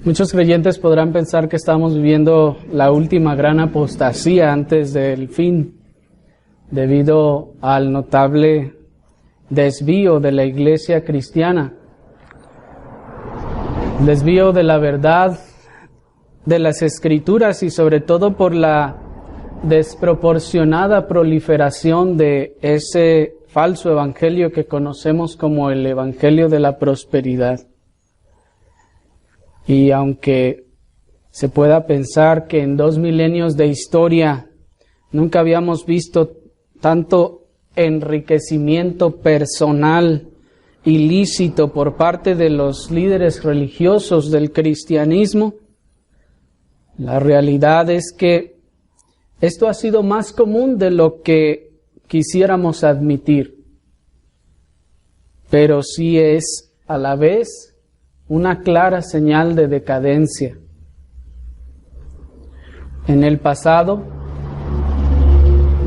Muchos creyentes podrán pensar que estamos viviendo la última gran apostasía antes del fin, debido al notable desvío de la iglesia cristiana, desvío de la verdad de las Escrituras y sobre todo por la desproporcionada proliferación de ese falso evangelio que conocemos como el evangelio de la prosperidad. Y aunque se pueda pensar que en 2 milenios de historia nunca habíamos visto tanto enriquecimiento personal ilícito por parte de los líderes religiosos del cristianismo, la realidad es que esto ha sido más común de lo que quisiéramos admitir, pero sí es a la vez una clara señal de decadencia. En el pasado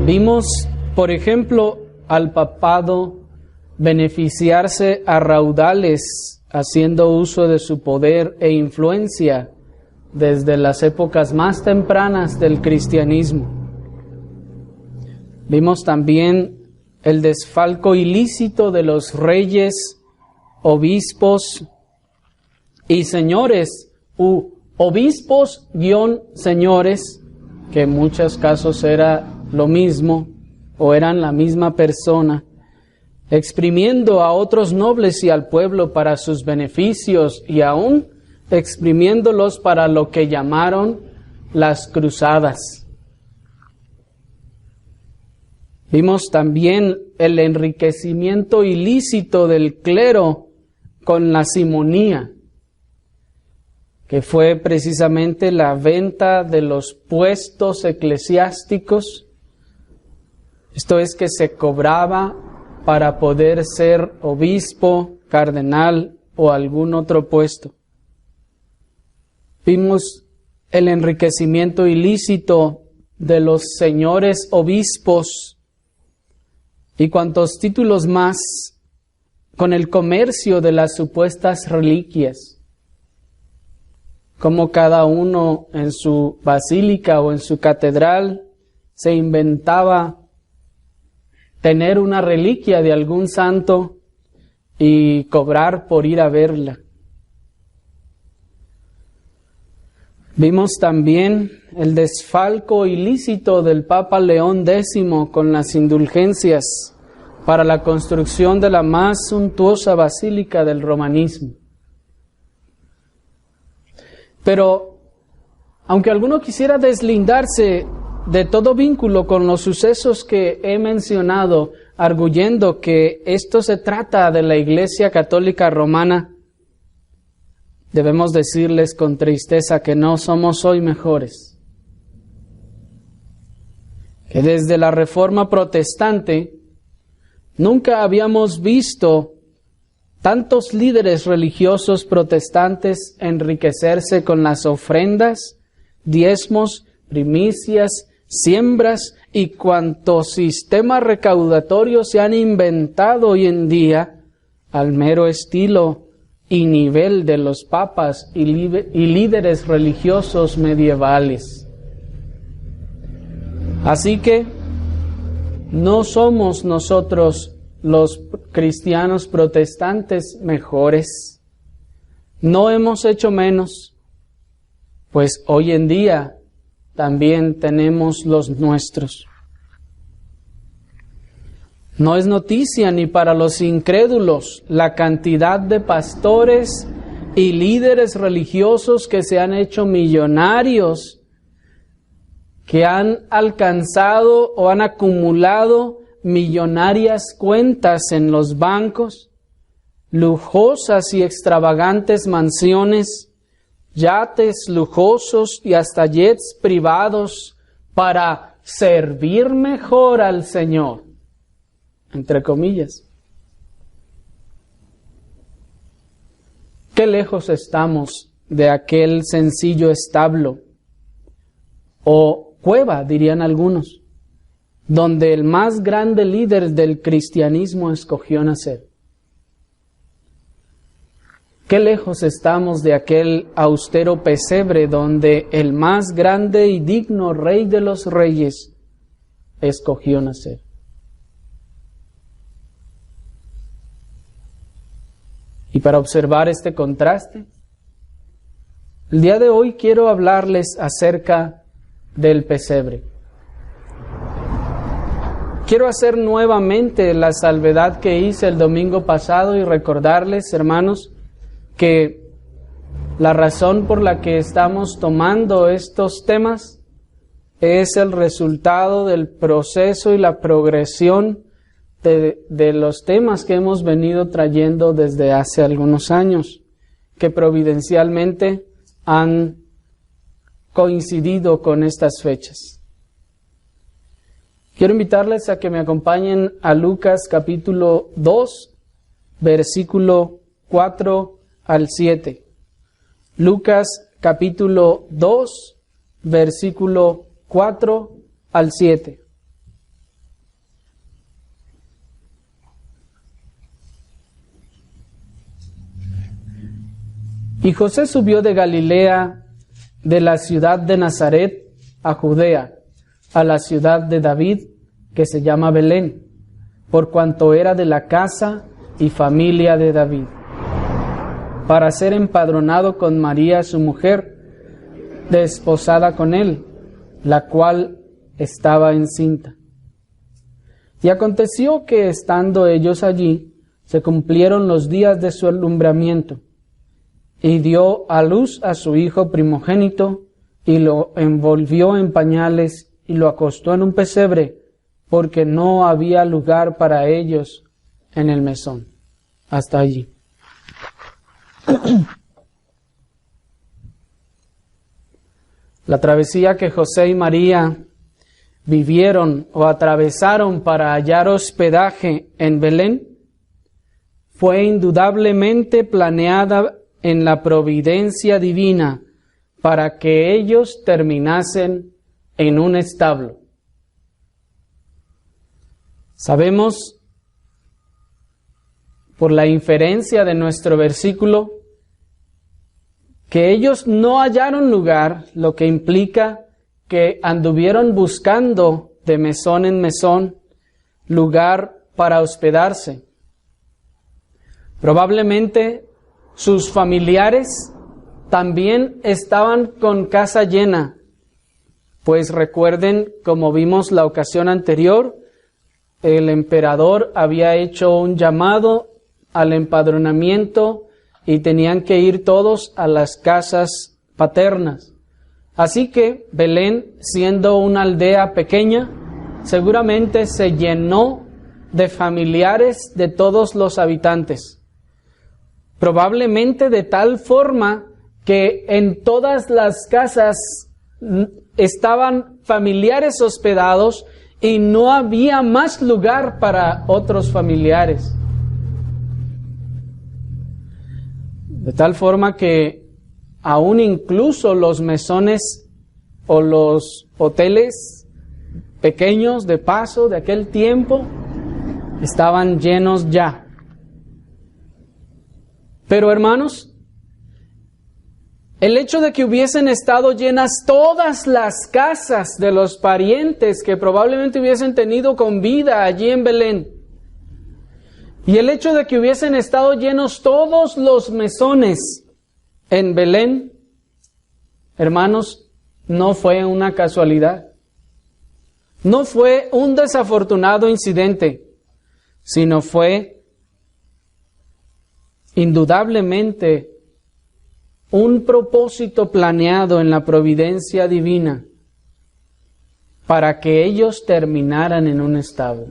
vimos, por ejemplo, al papado beneficiarse a raudales haciendo uso de su poder e influencia desde las épocas más tempranas del cristianismo. Vimos también el desfalco ilícito de los reyes, obispos y señores, obispos-señores, que en muchos casos era lo mismo o eran la misma persona, exprimiendo a otros nobles y al pueblo para sus beneficios y aún exprimiéndolos para lo que llamaron las cruzadas. Vimos también el enriquecimiento ilícito del clero con la simonía, que fue precisamente la venta de los puestos eclesiásticos. Esto es que se cobraba para poder ser obispo, cardenal o algún otro puesto. Vimos el enriquecimiento ilícito de los señores obispos y cuantos títulos más con el comercio de las supuestas reliquias, como cada uno en su basílica o en su catedral se inventaba tener una reliquia de algún santo y cobrar por ir a verla. Vimos también el desfalco ilícito del Papa León X con las indulgencias para la construcción de la más suntuosa basílica del romanismo. Pero, aunque alguno quisiera deslindarse de todo vínculo con los sucesos que he mencionado, arguyendo que esto se trata de la Iglesia Católica Romana, debemos decirles con tristeza que no somos hoy mejores. Que desde la Reforma Protestante nunca habíamos visto tantos líderes religiosos protestantes enriquecerse con las ofrendas, diezmos, primicias, siembras y cuantos sistemas recaudatorios se han inventado hoy en día al mero estilo y nivel de los papas y líderes religiosos medievales. Así que no somos nosotros los cristianos protestantes mejores. No hemos hecho menos, pues hoy en día también tenemos los nuestros. No es noticia ni para los incrédulos la cantidad de pastores y líderes religiosos que se han hecho millonarios, que han alcanzado o han acumulado millonarias cuentas en los bancos, lujosas y extravagantes mansiones, yates lujosos y hasta jets privados para servir mejor al Señor, entre comillas. Qué lejos estamos de aquel sencillo establo o cueva, dirían algunos, donde el más grande líder del cristianismo escogió nacer. Qué lejos estamos de aquel austero pesebre donde el más grande y digno Rey de los Reyes escogió nacer. Y para observar este contraste, el día de hoy quiero hablarles acerca del pesebre. Quiero hacer nuevamente la salvedad que hice el domingo pasado y recordarles, hermanos, que la razón por la que estamos tomando estos temas es el resultado del proceso y la progresión de los temas que hemos venido trayendo desde hace algunos años, que providencialmente han coincidido con estas fechas. Quiero invitarles a que me acompañen a Lucas capítulo 2, versículo 4 al 7. Lucas capítulo 2, versículo 4 al 7. Y José subió de Galilea, de la ciudad de Nazaret, a Judea, a la ciudad de David, que se llama Belén, por cuanto era de la casa y familia de David, para ser empadronado con María su mujer, desposada con él, la cual estaba encinta. Y aconteció que, estando ellos allí, se cumplieron los días de su alumbramiento, y dio a luz a su hijo primogénito, y lo envolvió en pañales, y lo acostó en un pesebre, porque no había lugar para ellos en el mesón. Hasta allí. La travesía que José y María vivieron o atravesaron para hallar hospedaje en Belén fue indudablemente planeada en la providencia divina para que ellos terminasen en un establo. Sabemos por la inferencia de nuestro versículo que ellos no hallaron lugar, lo que implica que anduvieron buscando de mesón en mesón lugar para hospedarse. Probablemente sus familiares también estaban con casa llena, pues recuerden, como vimos la ocasión anterior, el emperador había hecho un llamado al empadronamiento y tenían que ir todos a las casas paternas. Así que Belén, siendo una aldea pequeña, seguramente se llenó de familiares de todos los habitantes. Probablemente de tal forma que en todas las casas estaban familiares hospedados y no había más lugar para otros familiares. De tal forma que aún incluso los mesones o los hoteles pequeños de paso de aquel tiempo estaban llenos ya. Pero hermanos, el hecho de que hubiesen estado llenas todas las casas de los parientes que probablemente hubiesen tenido con vida allí en Belén, y el hecho de que hubiesen estado llenos todos los mesones en Belén, hermanos, no fue una casualidad. No fue un desafortunado incidente, sino fue indudablemente un propósito planeado en la providencia divina para que ellos terminaran en un establo.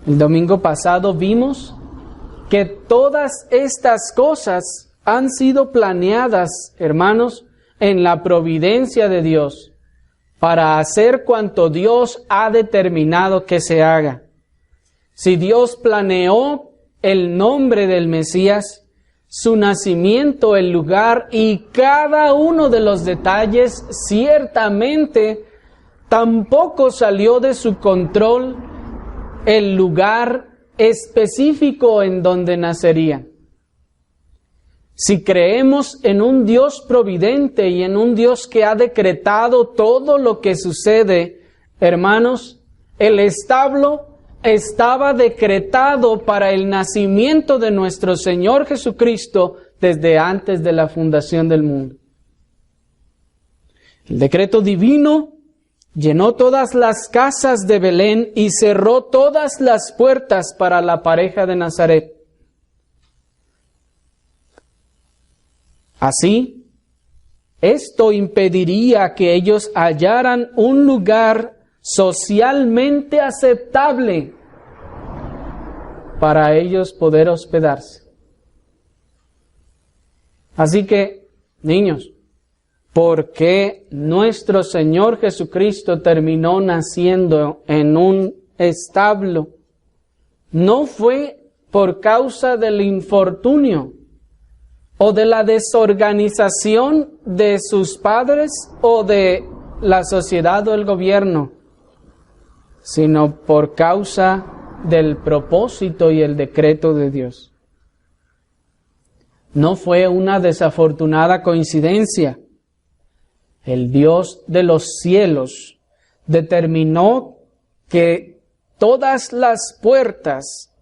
El domingo pasado vimos que todas estas cosas han sido planeadas, hermanos, en la providencia de Dios para hacer cuanto Dios ha determinado que se haga. Si Dios planeó el nombre del Mesías, su nacimiento, el lugar y cada uno de los detalles, ciertamente tampoco salió de su control el lugar específico en donde nacería. si creemos en un Dios providente y en un Dios que ha decretado todo lo que sucede, hermanos, el establo estaba decretado para el nacimiento de nuestro Señor Jesucristo desde antes de la fundación del mundo. El decreto divino llenó todas las casas de Belén y cerró todas las puertas para la pareja de Nazaret. Así, esto impediría que ellos hallaran un lugar socialmente aceptable para ellos poder hospedarse. Así que, niños, ¿por qué nuestro Señor Jesucristo terminó naciendo en un establo? No fue por causa del infortunio o de la desorganización de sus padres o de la sociedad o el gobierno, sino por causa del propósito y el decreto de Dios. No fue una desafortunada coincidencia. El Dios de los cielos determinó que todas las puertas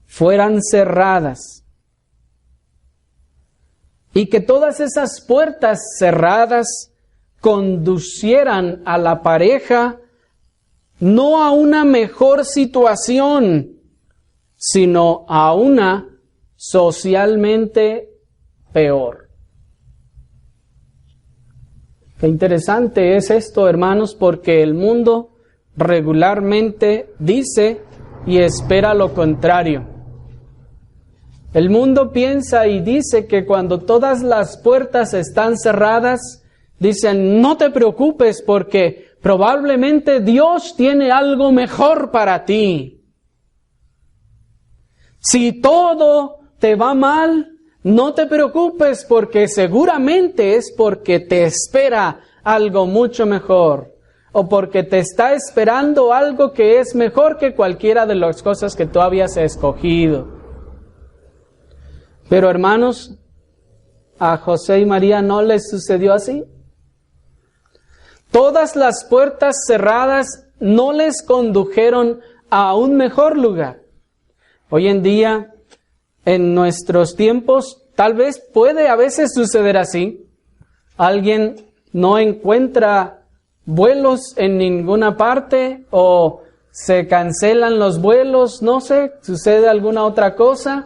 fueran cerradas y que todas esas puertas cerradas conducieran a la pareja no a una mejor situación, sino a una socialmente peor. Qué interesante es esto, hermanos, porque el mundo regularmente dice y espera lo contrario. El mundo piensa y dice que cuando todas las puertas están cerradas, dicen, no te preocupes porque probablemente Dios tiene algo mejor para ti. Si todo te va mal, no te preocupes porque seguramente es porque te espera algo mucho mejor o porque te está esperando algo que es mejor que cualquiera de las cosas que tú habías escogido. Pero hermanos, a José y María no les sucedió así. Todas las puertas cerradas no les condujeron a un mejor lugar. Hoy en día, en nuestros tiempos, tal vez puede a veces suceder así. Alguien no encuentra vuelos en ninguna parte o se cancelan los vuelos, no sé, sucede alguna otra cosa.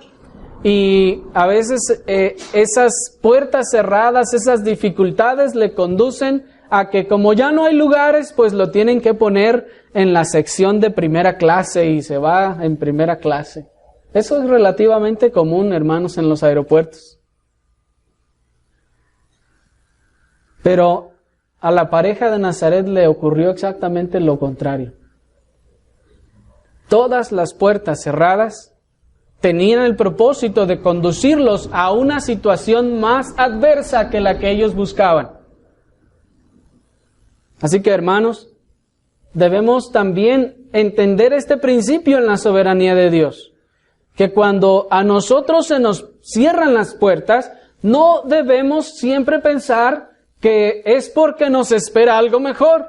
Y a veces esas puertas cerradas, esas dificultades le conducen a que como ya no hay lugares, pues lo tienen que poner en la sección de primera clase y se va en primera clase. Eso es relativamente común, hermanos, en los aeropuertos. Pero a la pareja de Nazaret le ocurrió exactamente lo contrario. Todas las puertas cerradas tenían el propósito de conducirlos a una situación más adversa que la que ellos buscaban. Así que, hermanos, debemos también entender este principio en la soberanía de Dios. Que cuando a nosotros se nos cierran las puertas, no debemos siempre pensar que es porque nos espera algo mejor.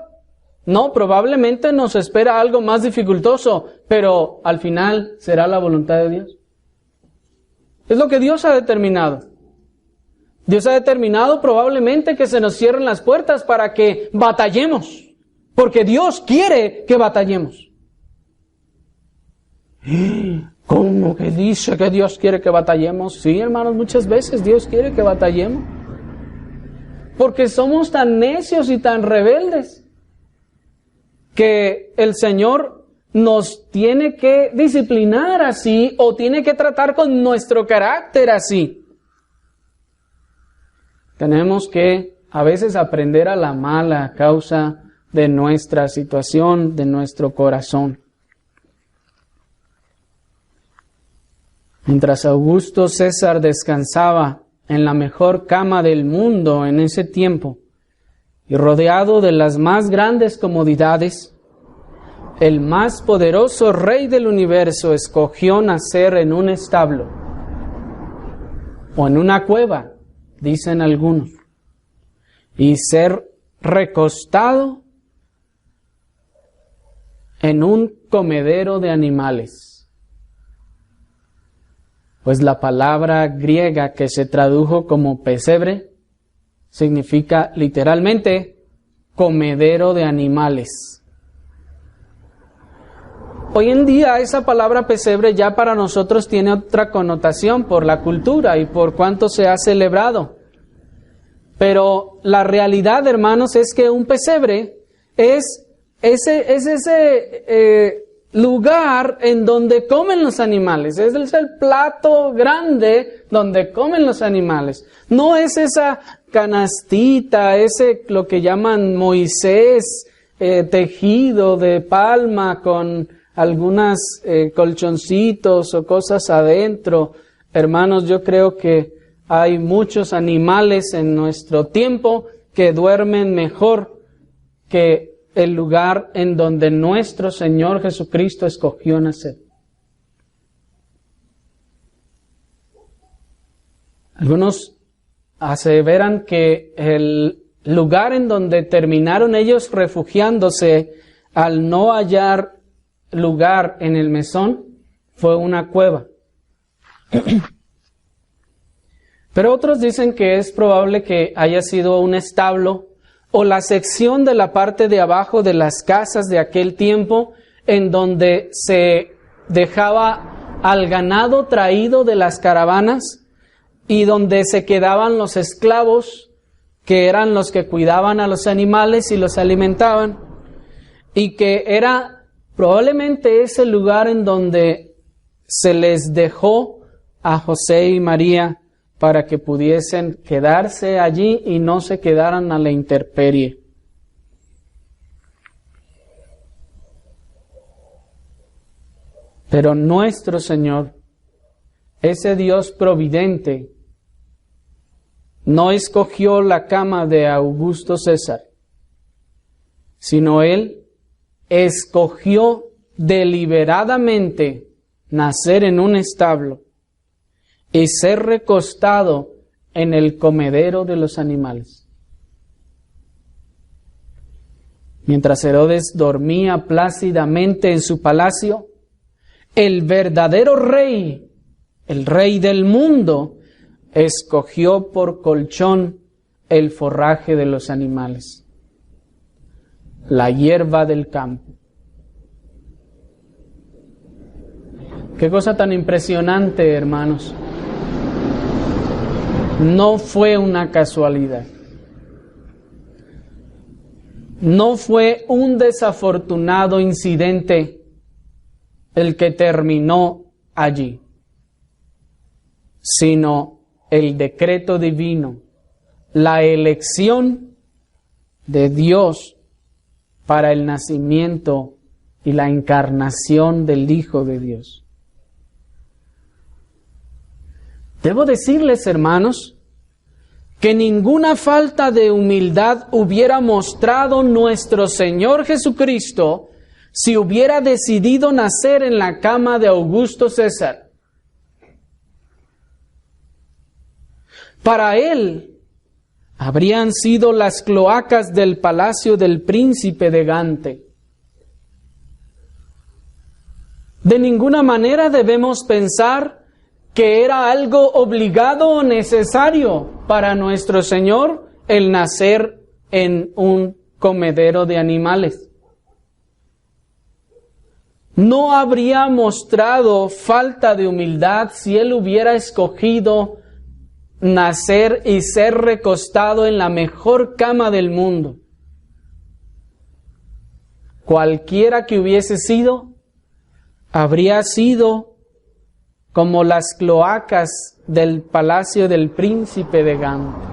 No, probablemente nos espera algo más dificultoso, pero al final será la voluntad de Dios. Es lo que Dios ha determinado. Dios ha determinado probablemente que se nos cierren las puertas para que batallemos, porque Dios quiere que batallemos. ¿Cómo que dice que Dios quiere que batallemos? Sí, hermanos, muchas veces Dios quiere que batallemos. Porque somos tan necios y tan rebeldes que el Señor nos tiene que disciplinar así o tiene que tratar con nuestro carácter así. Tenemos que a veces aprender a la mala a causa de nuestra situación, de nuestro corazón. Mientras Augusto César descansaba en la mejor cama del mundo en ese tiempo y rodeado de las más grandes comodidades, el más poderoso rey del universo escogió nacer en un establo. o en una cueva, dicen algunos, y ser recostado en un comedero de animales. Pues la palabra griega que se tradujo como pesebre significa literalmente comedero de animales. Hoy en día esa palabra pesebre ya para nosotros tiene otra connotación por la cultura y por cuánto se ha celebrado. Pero la realidad, hermanos, es que un pesebre es ese lugar en donde comen los animales. Es el plato grande donde comen los animales. No es esa canastita, lo que llaman Moisés, tejido de palma con algunas colchoncitos o cosas adentro. Hermanos, yo creo que hay muchos animales en nuestro tiempo que duermen mejor que el lugar en donde nuestro Señor Jesucristo escogió nacer. Algunos aseveran que el lugar en donde terminaron ellos refugiándose al no hallar lugar en el mesón fue una cueva. Pero otros dicen que es probable que haya sido un establo o la sección de la parte de abajo de las casas de aquel tiempo en donde se dejaba al ganado traído de las caravanas y donde se quedaban los esclavos que eran los que cuidaban a los animales y los alimentaban, y que era probablemente ese lugar en donde se les dejó a José y María para que pudiesen quedarse allí y no se quedaran a la intemperie. Pero nuestro Señor, ese Dios providente, no escogió la cama de Augusto César, sino Él escogió deliberadamente nacer en un establo y ser recostado en el comedero de los animales. Mientras Herodes dormía plácidamente en su palacio, el verdadero rey, el rey del mundo, escogió por colchón el forraje de los animales, la hierba del campo. Qué cosa tan impresionante, hermanos. No fue una casualidad. No fue un desafortunado incidente el que terminó allí, sino el decreto divino, la elección de Dios para el nacimiento y la encarnación del Hijo de Dios. Debo decirles, hermanos, que ninguna falta de humildad hubiera mostrado nuestro Señor Jesucristo si hubiera decidido nacer en la cama de Augusto César. Para él habrían sido las cloacas del palacio del príncipe de Gante. De ninguna manera debemos pensar que era algo obligado o necesario para nuestro Señor el nacer en un comedero de animales. No habría mostrado falta de humildad si Él hubiera escogido nacer y ser recostado en la mejor cama del mundo. Cualquiera que hubiese sido, habría sido como las cloacas del palacio del príncipe de Gante.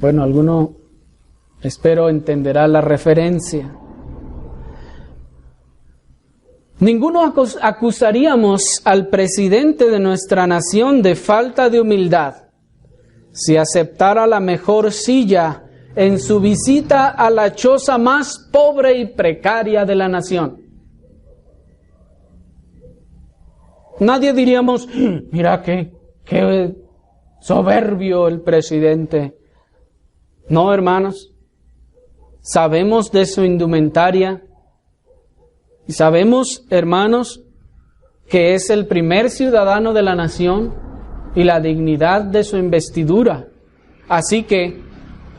Bueno, alguno, espero, entenderá la referencia. Ninguno acusaríamos al presidente de nuestra nación de falta de humildad si aceptara la mejor silla en su visita a la choza más pobre y precaria de la nación. Nadie diríamos, mira qué soberbio el presidente. No, hermanos. Sabemos de su indumentaria. Y sabemos, hermanos, que es el primer ciudadano de la nación y la dignidad de su investidura. Así que,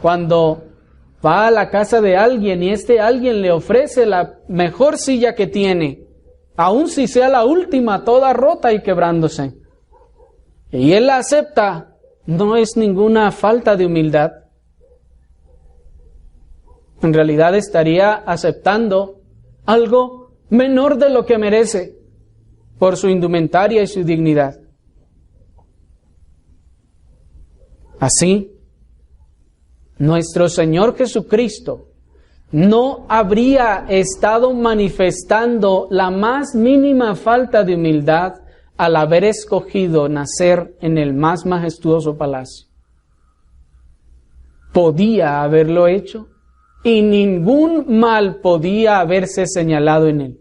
cuando va a la casa de alguien y alguien le ofrece la mejor silla que tiene, aun si sea la última, toda rota y quebrándose, y él la acepta, no es ninguna falta de humildad. En realidad estaría aceptando algo menor de lo que merece por su indumentaria y su dignidad. Así, nuestro Señor Jesucristo no habría estado manifestando la más mínima falta de humildad al haber escogido nacer en el más majestuoso palacio. Podía haberlo hecho y ningún mal podía haberse señalado en él.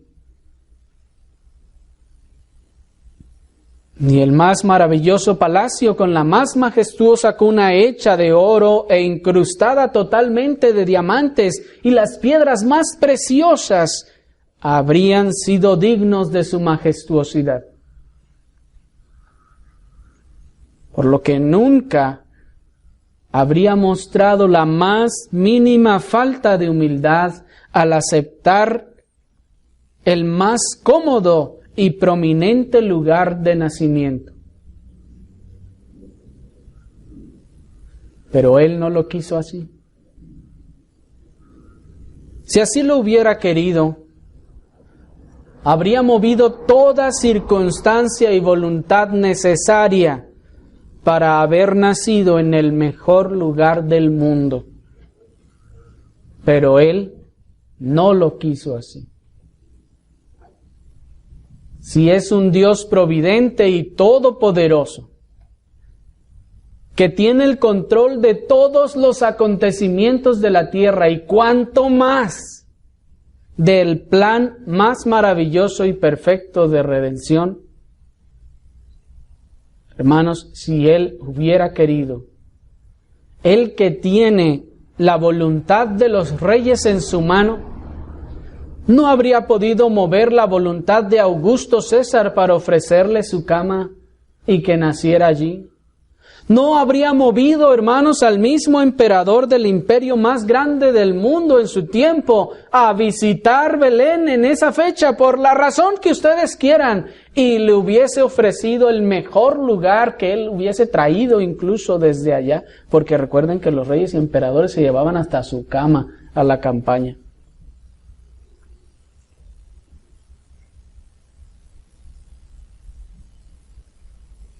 Ni el más maravilloso palacio con la más majestuosa cuna hecha de oro e incrustada totalmente de diamantes y las piedras más preciosas habrían sido dignos de su majestuosidad. Por lo que nunca habría mostrado la más mínima falta de humildad al aceptar el más cómodo y prominente lugar de nacimiento. Pero Él no lo quiso así. Si así lo hubiera querido, habría movido toda circunstancia y voluntad necesaria para haber nacido en el mejor lugar del mundo. Pero Él no lo quiso así. Si es un Dios providente y todopoderoso, que tiene el control de todos los acontecimientos de la tierra y cuanto más del plan más maravilloso y perfecto de redención, hermanos, si Él hubiera querido, Él que tiene la voluntad de los reyes en su mano, ¿no habría podido mover la voluntad de Augusto César para ofrecerle su cama y que naciera allí? ¿No habría movido, hermanos, al mismo emperador del imperio más grande del mundo en su tiempo a visitar Belén en esa fecha por la razón que ustedes quieran y le hubiese ofrecido el mejor lugar que él hubiese traído incluso desde allá? Porque recuerden que los reyes y emperadores se llevaban hasta su cama a la campaña.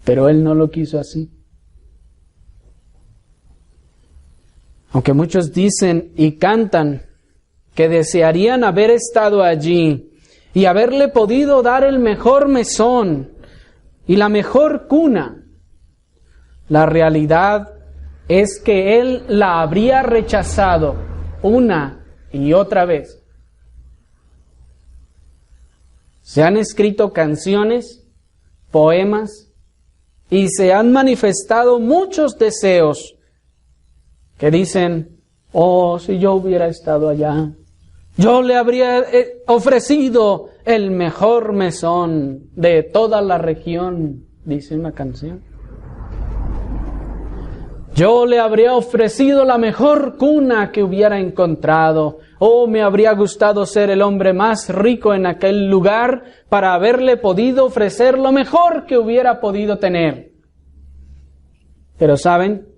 Pero Él no lo quiso así. Aunque muchos dicen y cantan que desearían haber estado allí y haberle podido dar el mejor mesón y la mejor cuna, la realidad es que Él la habría rechazado una y otra vez. Se han escrito canciones, poemas, y se han manifestado muchos deseos que dicen, oh, si yo hubiera estado allá, yo le habría ofrecido el mejor mesón de toda la región, dice una canción. Yo le habría ofrecido la mejor cuna que hubiera encontrado. Oh, me habría gustado ser el hombre más rico en aquel lugar para haberle podido ofrecer lo mejor que hubiera podido tener. Pero ¿saben?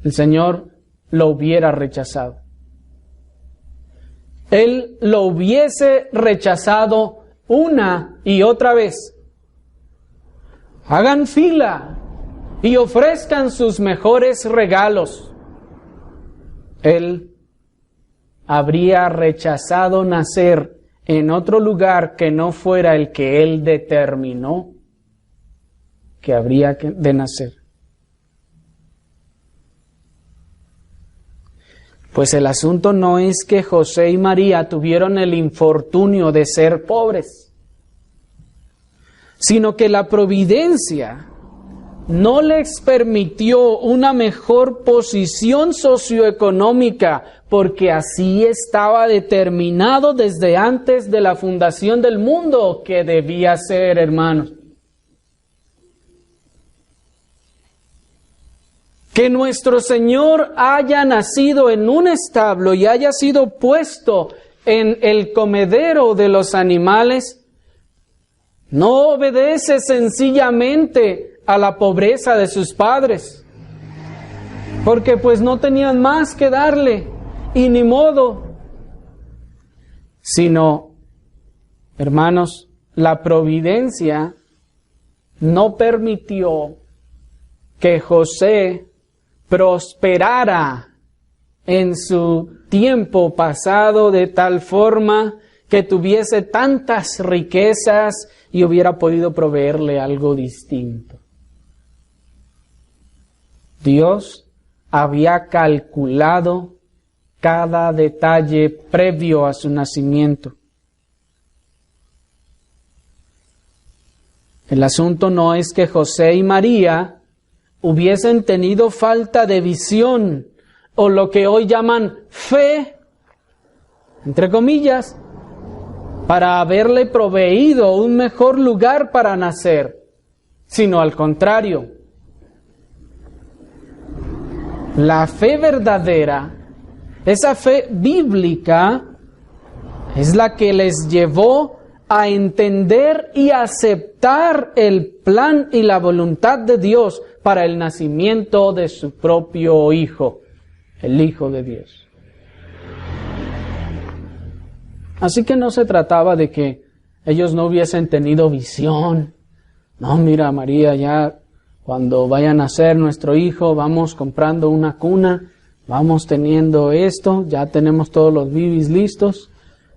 El Señor lo hubiera rechazado. Él lo hubiese rechazado una y otra vez. Hagan fila y ofrezcan sus mejores regalos. Él habría rechazado nacer en otro lugar que no fuera el que Él determinó que habría de nacer. Pues el asunto no es que José y María tuvieron el infortunio de ser pobres. sino que la providencia no les permitió una mejor posición socioeconómica, porque así estaba determinado desde antes de la fundación del mundo que debía ser, hermanos. Que nuestro Señor haya nacido en un establo y haya sido puesto en el comedero de los animales, no obedece sencillamente a la pobreza de sus padres, porque pues no tenían más que darle, y ni modo, sino, hermanos, la providencia no permitió que José prosperara en su tiempo pasado de tal forma que tuviese tantas riquezas y hubiera podido proveerle algo distinto. Dios había calculado cada detalle previo a su nacimiento. El asunto no es que José y María hubiesen tenido falta de visión o lo que hoy llaman fe, entre comillas, para haberle proveído un mejor lugar para nacer, sino al contrario. La fe verdadera, esa fe bíblica, es la que les llevó a entender y aceptar el plan y la voluntad de Dios para el nacimiento de su propio Hijo, el Hijo de Dios. Así que no se trataba de que ellos no hubiesen tenido visión. No, mira, María, ya cuando vaya a nacer nuestro hijo, vamos comprando una cuna, vamos teniendo esto, ya tenemos todos los bibis listos,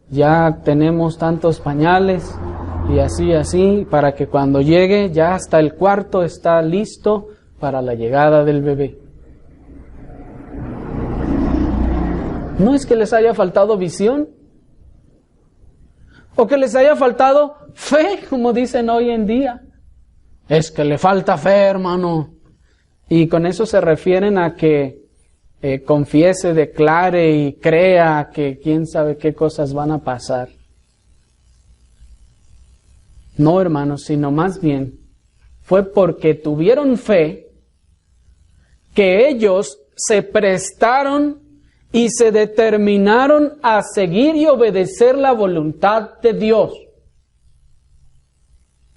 ya tenemos tantos pañales, y así, para que cuando llegue, ya hasta el cuarto está listo para la llegada del bebé. No es que les haya faltado visión, o que les haya faltado fe, como dicen hoy en día. Es que le falta fe, hermano. Y con eso se refieren a que confiese, declare y crea que quién sabe qué cosas van a pasar. No, hermanos, sino más bien fue porque tuvieron fe que ellos se prestaron y se determinaron a seguir y obedecer la voluntad de Dios.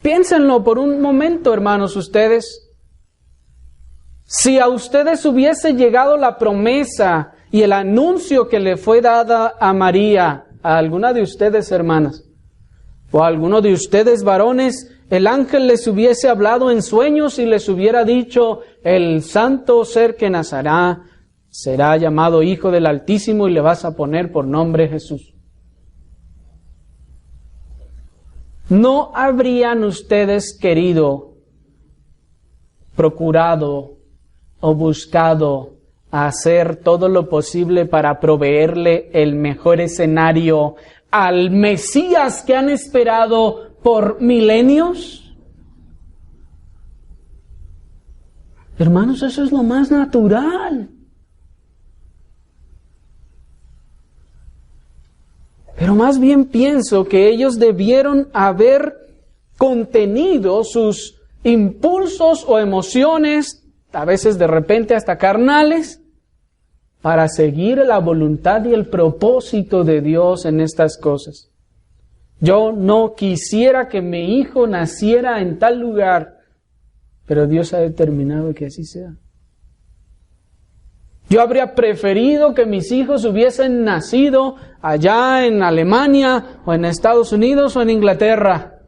Piénsenlo por un momento, hermanos, ustedes. Si a ustedes hubiese llegado la promesa y el anuncio que le fue dada a María, a alguna de ustedes, hermanas, o a alguno de ustedes, varones, el ángel les hubiese hablado en sueños y les hubiera dicho: el santo ser que nacerá será llamado Hijo del Altísimo y le vas a poner por nombre Jesús. ¿No habrían ustedes querido, procurado o buscado hacer todo lo posible para proveerle el mejor escenario al Mesías que han esperado por milenios? Hermanos, eso es lo más natural. Pero más bien pienso que ellos debieron haber contenido sus impulsos o emociones, a veces de repente hasta carnales, para seguir la voluntad y el propósito de Dios en estas cosas. Yo no quisiera que mi hijo naciera en tal lugar, pero Dios ha determinado que así sea. Yo habría preferido que mis hijos hubiesen nacido allá en Alemania, o en Estados Unidos, o en Inglaterra.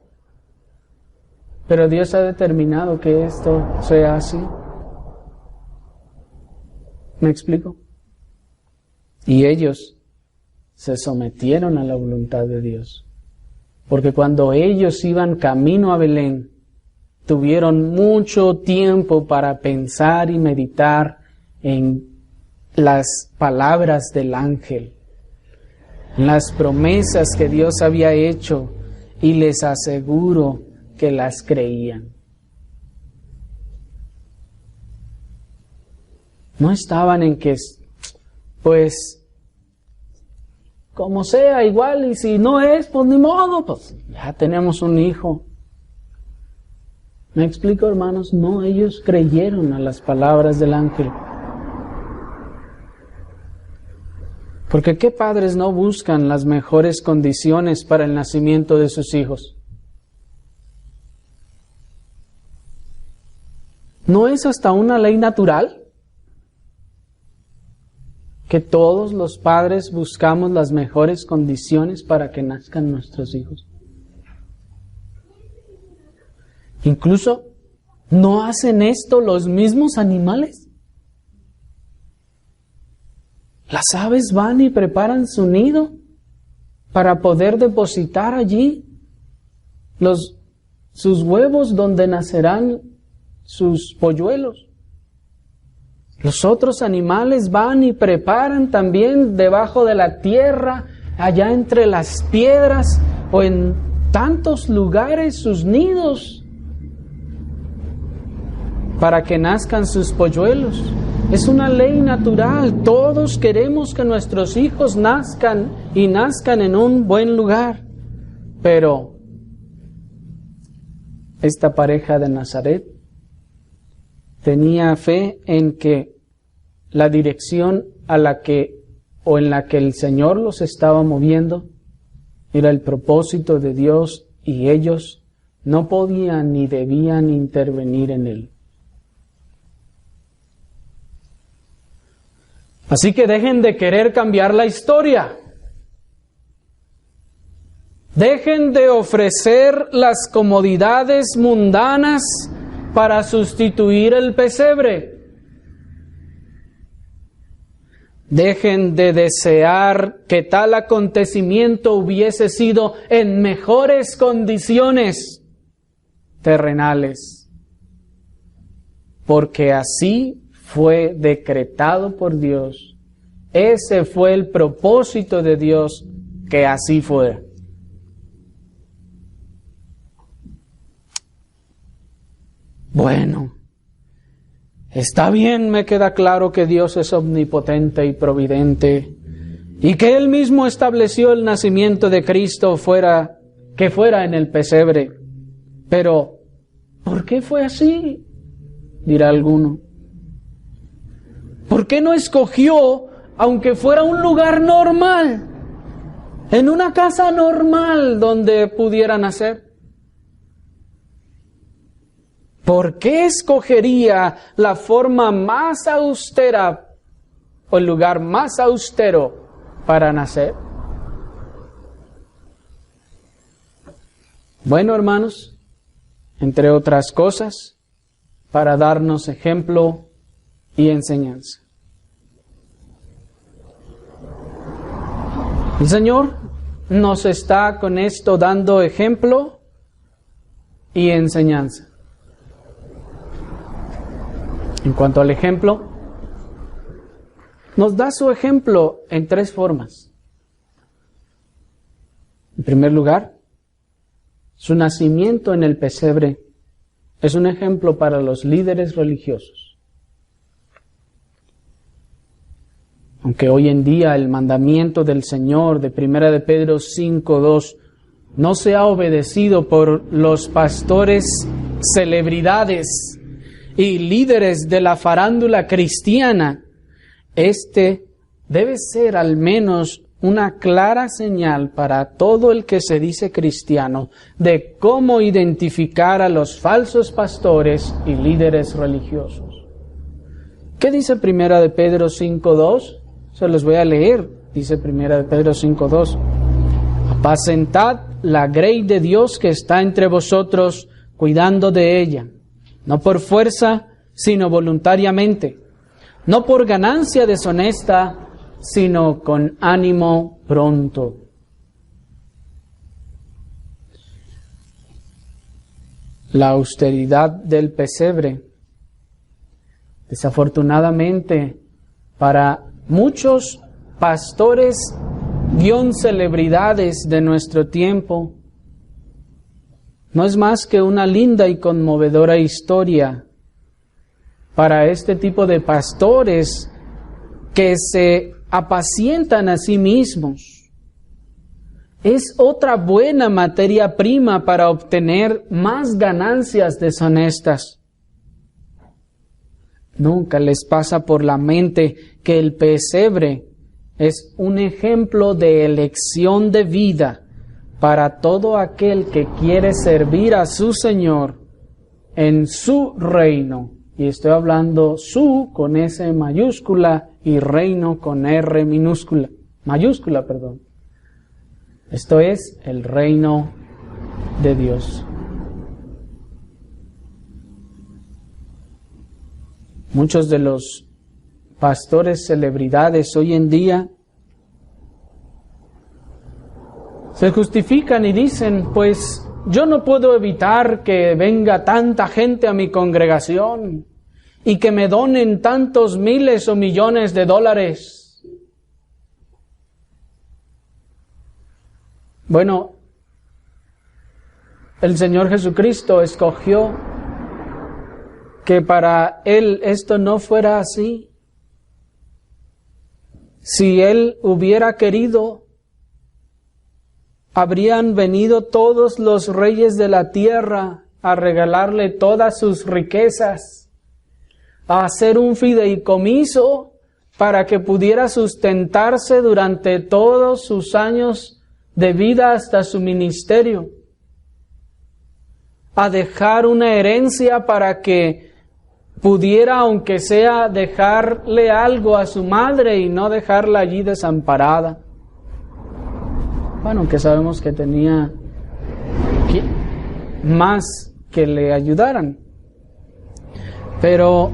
Pero Dios ha determinado que esto sea así. ¿Me explico? Y ellos se sometieron a la voluntad de Dios. Porque cuando ellos iban camino a Belén, tuvieron mucho tiempo para pensar y meditar en las palabras del ángel, las promesas que Dios había hecho, y les aseguro que las creían. No estaban en que, pues, como sea, igual, y si no es, pues ni modo, pues ya tenemos un hijo. ¿Me explico, hermanos? No, ellos creyeron a las palabras del ángel. Porque ¿qué padres no buscan las mejores condiciones para el nacimiento de sus hijos? ¿No es hasta una ley natural que todos los padres buscamos las mejores condiciones para que nazcan nuestros hijos? Incluso, ¿no hacen esto los mismos animales? Las aves van y preparan su nido para poder depositar allí sus huevos donde nacerán sus polluelos. Los otros animales van y preparan también debajo de la tierra, allá entre las piedras o en tantos lugares sus nidos para que nazcan sus polluelos. Es una ley natural. Todos queremos que nuestros hijos nazcan y nazcan en un buen lugar. Pero esta pareja de Nazaret tenía fe en que la dirección en la que el Señor los estaba moviendo era el propósito de Dios y ellos no podían ni debían intervenir en él. Así que dejen de querer cambiar la historia. Dejen de ofrecer las comodidades mundanas para sustituir el pesebre. Dejen de desear que tal acontecimiento hubiese sido en mejores condiciones terrenales, porque así fue decretado por Dios. Ese fue el propósito de Dios, que así fuera. Bueno, está bien, me queda claro que Dios es omnipotente y providente y que Él mismo estableció el nacimiento de Cristo que fuera en el pesebre. Pero, ¿por qué fue así? Dirá alguno. ¿Por qué no escogió, aunque fuera un lugar normal, en una casa normal donde pudiera nacer? ¿Por qué escogería la forma más austera o el lugar más austero para nacer? Bueno, hermanos, entre otras cosas, para darnos ejemplo y enseñanza. El Señor nos está con esto dando ejemplo y enseñanza. En cuanto al ejemplo, nos da su ejemplo en tres formas. En primer lugar, su nacimiento en el pesebre es un ejemplo para los líderes religiosos. Aunque hoy en día el mandamiento del Señor de 1 de Pedro 5:2 no se ha obedecido por los pastores celebridades y líderes de la farándula cristiana, este debe ser al menos una clara señal para todo el que se dice cristiano de cómo identificar a los falsos pastores y líderes religiosos. ¿Qué dice 1 de Pedro 5:2? Se los voy a leer. Dice 1 de Pedro 5:2. Apacentad la grey de Dios que está entre vosotros, cuidando de ella, no por fuerza, sino voluntariamente, no por ganancia deshonesta, sino con ánimo pronto. La austeridad del pesebre, desafortunadamente, para muchos pastores celebridades de nuestro tiempo, no es más que una linda y conmovedora historia para este tipo de pastores que se apacientan a sí mismos. Es otra buena materia prima para obtener más ganancias deshonestas. Nunca les pasa por la mente que el pesebre es un ejemplo de elección de vida para todo aquel que quiere servir a su Señor en su reino. Y estoy hablando su con S mayúscula y reino con R mayúscula. Esto es el reino de Dios. Muchos de los pastores celebridades hoy en día se justifican y dicen, pues yo no puedo evitar que venga tanta gente a mi congregación y que me donen tantos miles o millones de dólares. Bueno, el Señor Jesucristo escogió que para Él esto no fuera así. Si Él hubiera querido, habrían venido todos los reyes de la tierra a regalarle todas sus riquezas, a hacer un fideicomiso para que pudiera sustentarse durante todos sus años de vida hasta su ministerio, a dejar una herencia para que pudiera, aunque sea, dejarle algo a su madre y no dejarla allí desamparada. Bueno, que sabemos que tenía más que le ayudaran. Pero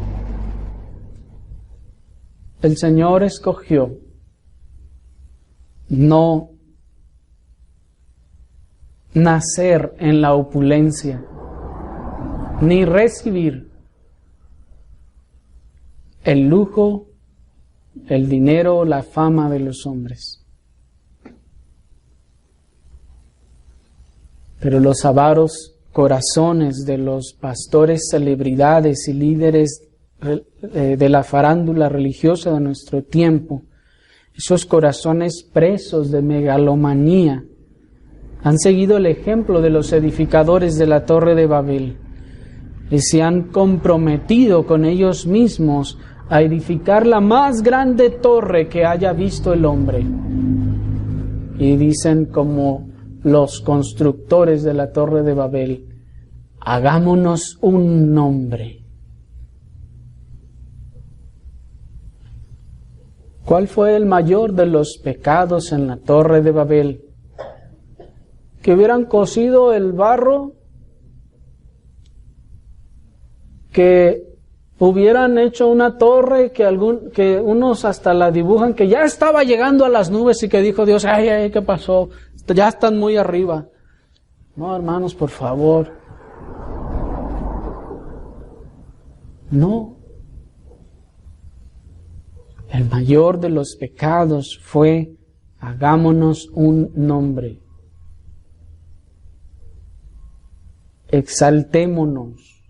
el Señor escogió no nacer en la opulencia, ni recibir el lujo, el dinero, la fama de los hombres. Pero los avaros corazones de los pastores, celebridades y líderes de la farándula religiosa de nuestro tiempo, esos corazones presos de megalomanía, han seguido el ejemplo de los edificadores de la Torre de Babel y se han comprometido con ellos mismos a edificar la más grande torre que haya visto el hombre. Y dicen como los constructores de la Torre de Babel, hagámonos un nombre. ¿Cuál fue el mayor de los pecados en la Torre de Babel? Que hubieran cocido el barro, que hubieran hecho una torre que unos hasta la dibujan, que ya estaba llegando a las nubes y que dijo Dios, ay, ¿qué pasó? Ya están muy arriba. No, hermanos, por favor. No. El mayor de los pecados fue, hagámonos un nombre. Exaltémonos.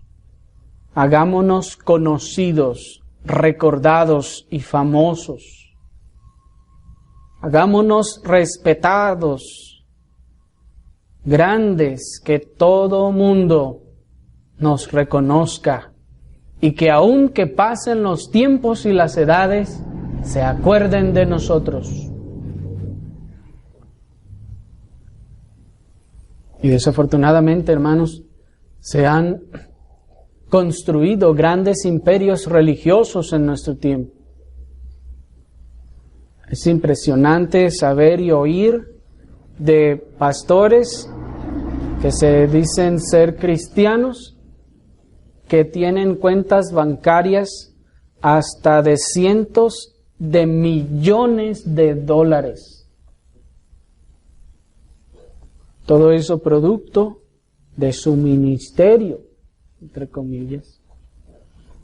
Hagámonos conocidos, recordados y famosos. Hagámonos respetados, grandes, que todo mundo nos reconozca y que aun que pasen los tiempos y las edades, se acuerden de nosotros. Y desafortunadamente, hermanos, se han construido grandes imperios religiosos en nuestro tiempo. Es impresionante saber y oír de pastores que se dicen ser cristianos, que tienen cuentas bancarias hasta de cientos de millones de dólares. Todo eso producto de su ministerio, entre comillas,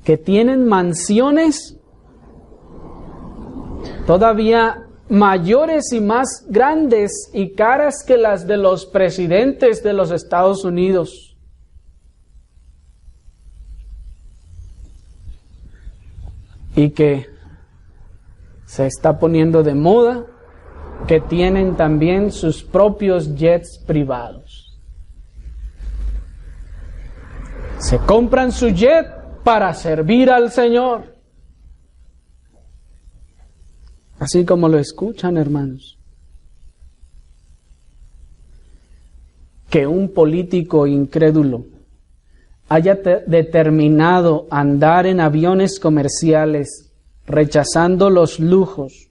que tienen mansiones todavía mayores y más grandes y caras que las de los presidentes de los Estados Unidos. Y que se está poniendo de moda que tienen también sus propios jets privados. Se compran su jet para servir al Señor. Así como lo escuchan, hermanos. Que un político incrédulo haya determinado andar en aviones comerciales rechazando los lujos,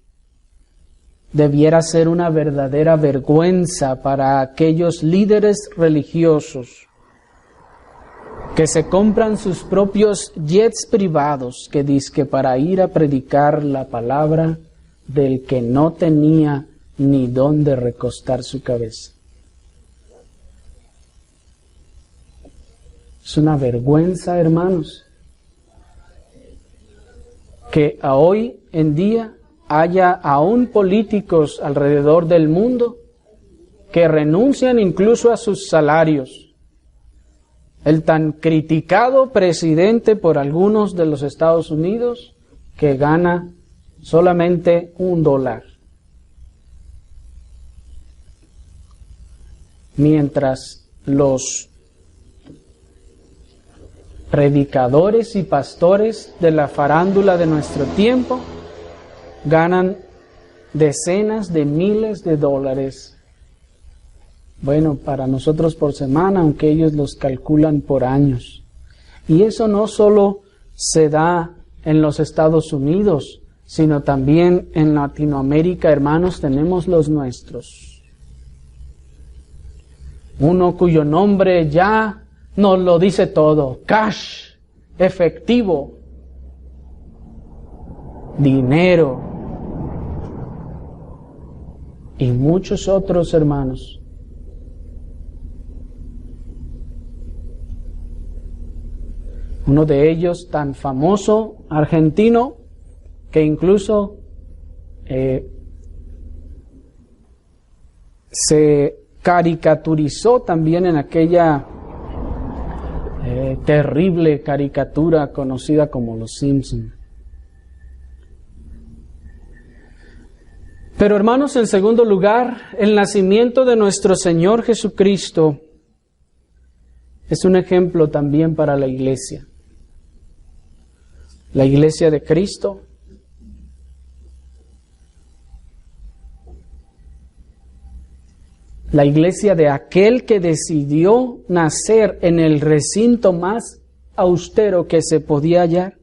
debiera ser una verdadera vergüenza para aquellos líderes religiosos que se compran sus propios jets privados, que dizque para ir a predicar la palabra del que no tenía ni dónde recostar su cabeza. Es una vergüenza, hermanos, que hoy en día haya aún políticos alrededor del mundo que renuncian incluso a sus salarios. El tan criticado presidente por algunos de los Estados Unidos que gana solamente $1. Mientras los predicadores y pastores de la farándula de nuestro tiempo ganan decenas de miles de dólares. Bueno, para nosotros por semana, aunque ellos los calculan por años. Y eso no solo se da en los Estados Unidos, sino también en Latinoamérica, hermanos, tenemos los nuestros. Uno cuyo nombre ya nos lo dice todo: cash, efectivo, dinero y muchos otros, hermanos. Uno de ellos tan famoso, argentino, que incluso se caricaturizó también en aquella terrible caricatura conocida como Los Simpson. Pero hermanos, en segundo lugar, el nacimiento de nuestro Señor Jesucristo es un ejemplo también para la iglesia. La iglesia de Cristo la iglesia de aquel que decidió nacer en el recinto más austero que se podía hallar,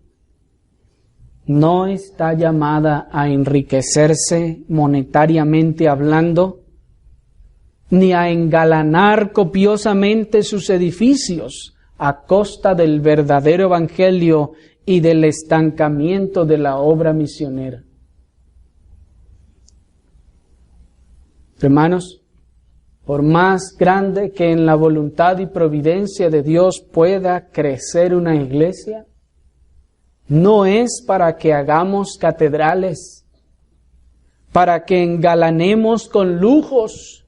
no está llamada a enriquecerse monetariamente hablando, ni a engalanar copiosamente sus edificios a costa del verdadero evangelio y del estancamiento de la obra misionera. Hermanos, por más grande que en la voluntad y providencia de Dios pueda crecer una iglesia, no es para que hagamos catedrales, para que engalanemos con lujos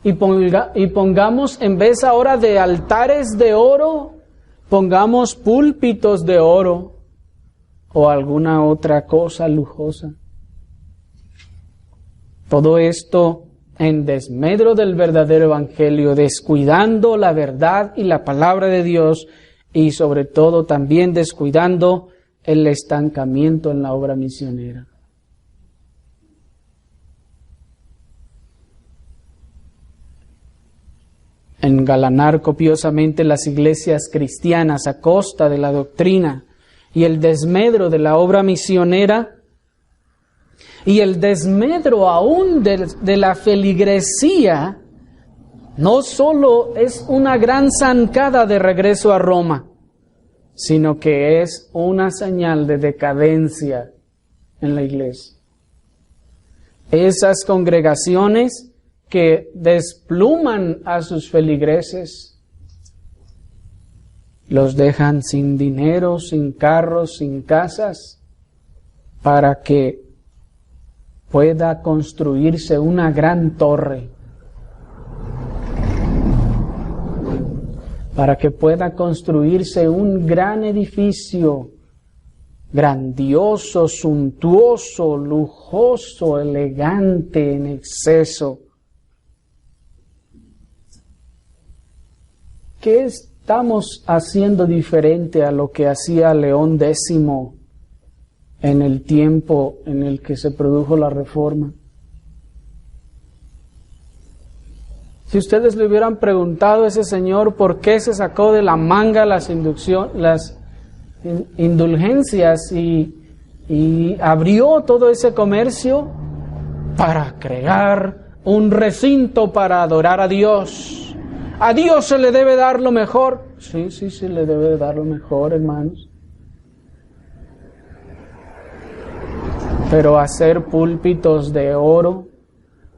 y pongamos, en vez ahora de altares de oro, pongamos púlpitos de oro o alguna otra cosa lujosa. Todo esto en desmedro del verdadero evangelio, descuidando la verdad y la palabra de Dios, y sobre todo también descuidando el estancamiento en la obra misionera. Engalanar copiosamente las iglesias cristianas a costa de la doctrina y el desmedro de la obra misionera y el desmedro aún de la feligresía, no solo es una gran zancada de regreso a Roma, sino que es una señal de decadencia en la iglesia. Esas congregaciones que despluman a sus feligreses, los dejan sin dinero, sin carros, sin casas, para que pueda construirse una gran torre, para que pueda construirse un gran edificio, grandioso, suntuoso, lujoso, elegante en exceso. ¿Qué estamos haciendo diferente a lo que hacía León X en el tiempo en el que se produjo la Reforma? Si ustedes le hubieran preguntado a ese señor por qué se sacó de la manga las indulgencias y abrió todo ese comercio para crear un recinto para adorar a Dios. ¿A Dios se le debe dar lo mejor? Sí, se le debe dar lo mejor, hermanos. Pero hacer púlpitos de oro,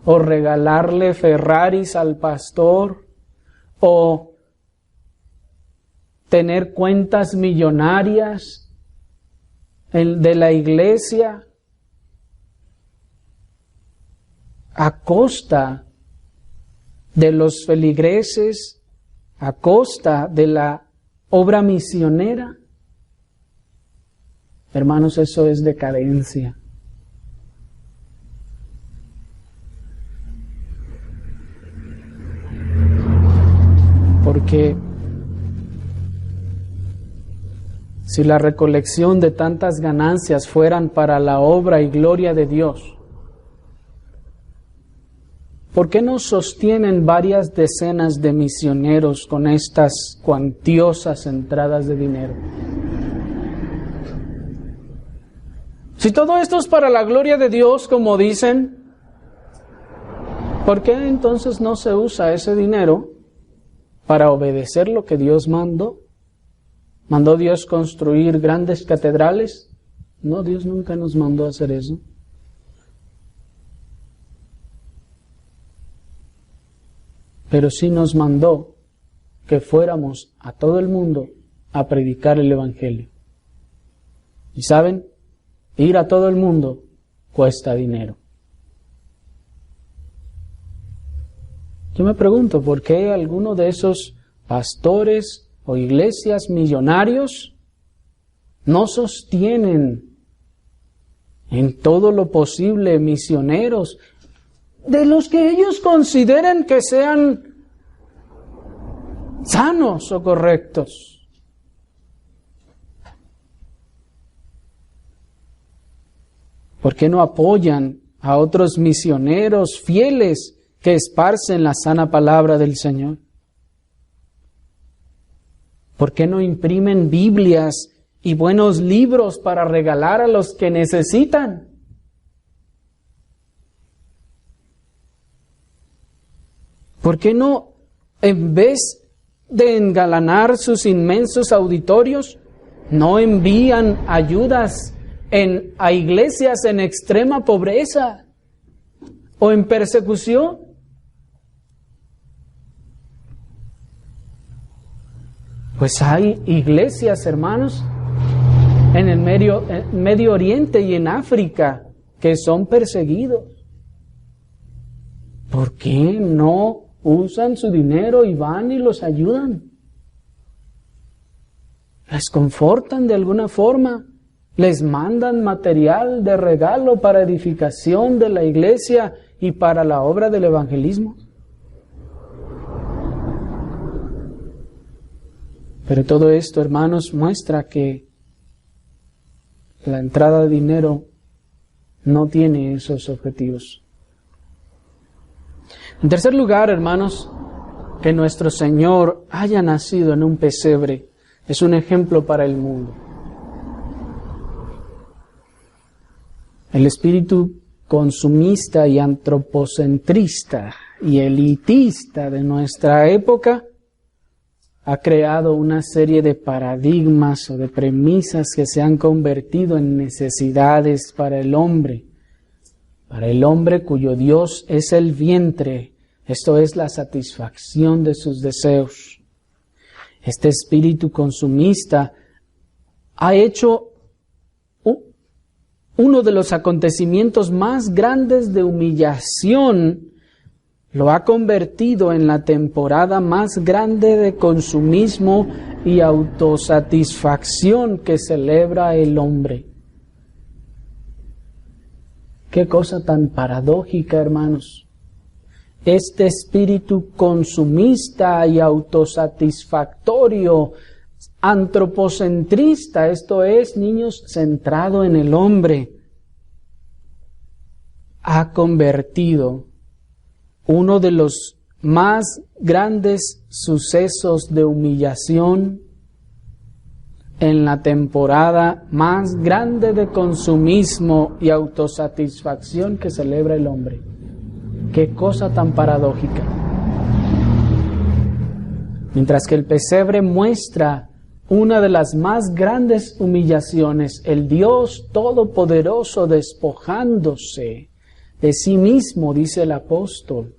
o regalarle Ferraris al pastor, o tener cuentas millonarias de la iglesia a costa de los feligreses, a costa de la obra misionera. Hermanos, eso es decadencia. Porque si la recolección de tantas ganancias fueran para la obra y gloria de Dios, ¿por qué no sostienen varias decenas de misioneros con estas cuantiosas entradas de dinero? Si todo esto es para la gloria de Dios, como dicen, ¿por qué entonces no se usa ese dinero para obedecer lo que Dios mandó? ¿Mandó Dios construir grandes catedrales? No, Dios nunca nos mandó a hacer eso. Pero sí nos mandó que fuéramos a todo el mundo a predicar el Evangelio. Y saben, ir a todo el mundo cuesta dinero. Yo me pregunto, ¿por qué alguno de esos pastores o iglesias millonarios no sostienen en todo lo posible misioneros de los que ellos consideren que sean sanos o correctos? ¿Por qué no apoyan a otros misioneros fieles que esparcen la sana palabra del Señor? ¿Por qué no imprimen Biblias y buenos libros para regalar a los que necesitan? ¿Por qué no, en vez de engalanar sus inmensos auditorios, no envían ayudas a iglesias en extrema pobreza o en persecución? Pues hay iglesias, hermanos, en el Medio Oriente y en África que son perseguidos. ¿Por qué no usan su dinero y van y los ayudan? Les confortan de alguna forma, les mandan material de regalo para edificación de la iglesia y para la obra del evangelismo. Pero todo esto, hermanos, muestra que la entrada de dinero no tiene esos objetivos. En tercer lugar, hermanos, que nuestro Señor haya nacido en un pesebre es un ejemplo para el mundo. El espíritu consumista y antropocentrista y elitista de nuestra época ha creado una serie de paradigmas o de premisas que se han convertido en necesidades para el hombre cuyo Dios es el vientre, esto es la satisfacción de sus deseos. Este espíritu consumista ha hecho uno de los acontecimientos más grandes de humillación, lo ha convertido en la temporada más grande de consumismo y autosatisfacción que celebra el hombre. Qué cosa tan paradójica, hermanos. Este espíritu consumista y autosatisfactorio, antropocentrista, esto es, niños, centrado en el hombre, ha convertido uno de los más grandes sucesos de humillación en la temporada más grande de consumismo y autosatisfacción que celebra el hombre. Qué cosa tan paradójica. Mientras que el pesebre muestra una de las más grandes humillaciones, el Dios Todopoderoso despojándose de sí mismo, dice el apóstol,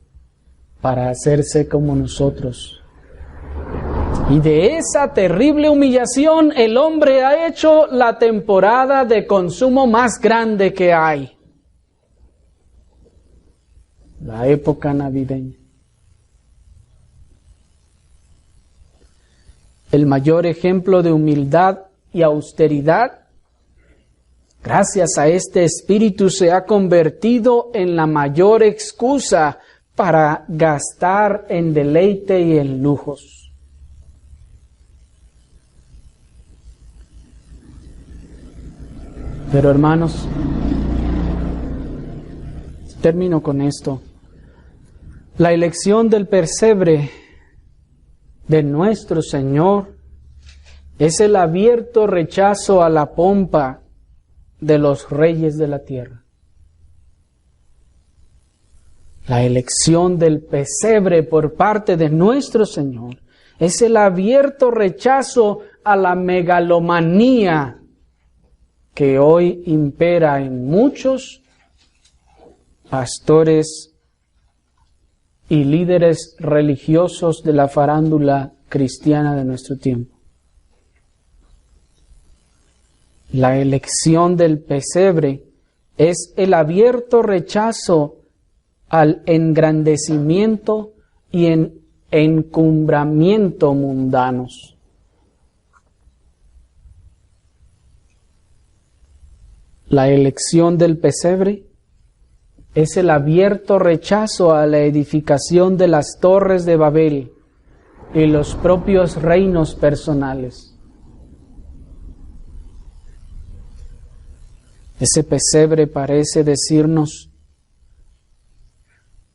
para hacerse como nosotros. Y de esa terrible humillación el hombre ha hecho la temporada de consumo más grande que hay. La época navideña. El mayor ejemplo de humildad y austeridad, gracias a este espíritu, se ha convertido en la mayor excusa para gastar en deleite y en lujos. Pero hermanos, termino con esto. La elección del pesebre de nuestro Señor es el abierto rechazo a la pompa de los reyes de la tierra. La elección del pesebre por parte de nuestro Señor es el abierto rechazo a la megalomanía que hoy impera en muchos pastores y líderes religiosos de la farándula cristiana de nuestro tiempo. La elección del pesebre es el abierto rechazo al engrandecimiento y encumbramiento mundanos. La elección del pesebre es el abierto rechazo a la edificación de las torres de Babel y los propios reinos personales. Ese pesebre parece decirnos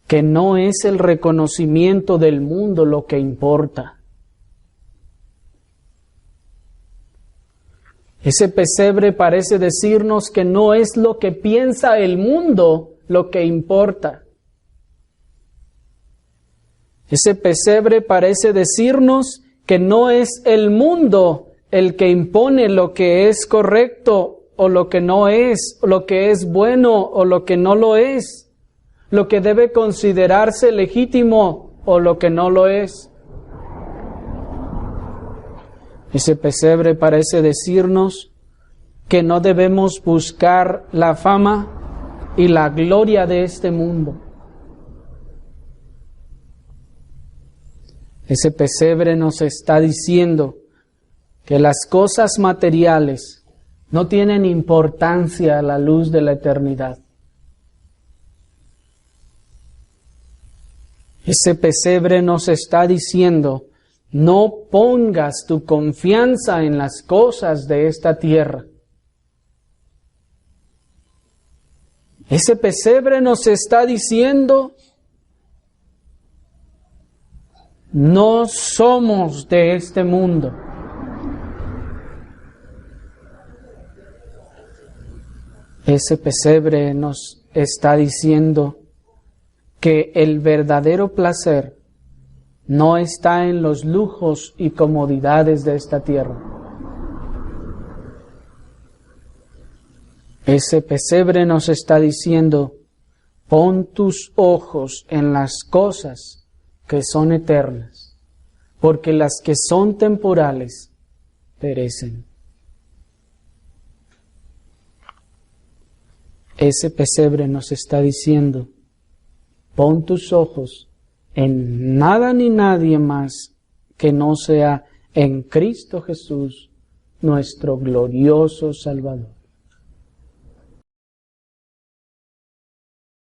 que no es el reconocimiento del mundo lo que importa. Ese pesebre parece decirnos que no es lo que piensa el mundo lo que importa. Ese pesebre parece decirnos que no es el mundo el que impone lo que es correcto o lo que no es, lo que es bueno o lo que no lo es, lo que debe considerarse legítimo o lo que no lo es. Ese pesebre parece decirnos que no debemos buscar la fama y la gloria de este mundo. Ese pesebre nos está diciendo que las cosas materiales no tienen importancia a la luz de la eternidad. Ese pesebre nos está diciendo: no pongas tu confianza en las cosas de esta tierra. Ese pesebre nos está diciendo: no somos de este mundo. Ese pesebre nos está diciendo que el verdadero placer no está en los lujos y comodidades de esta tierra. Ese pesebre nos está diciendo: pon tus ojos en las cosas que son eternas, porque las que son temporales perecen. ese pesebre nos está diciendo: pon tus ojos en nada ni nadie más que no sea en Cristo Jesús, nuestro glorioso Salvador.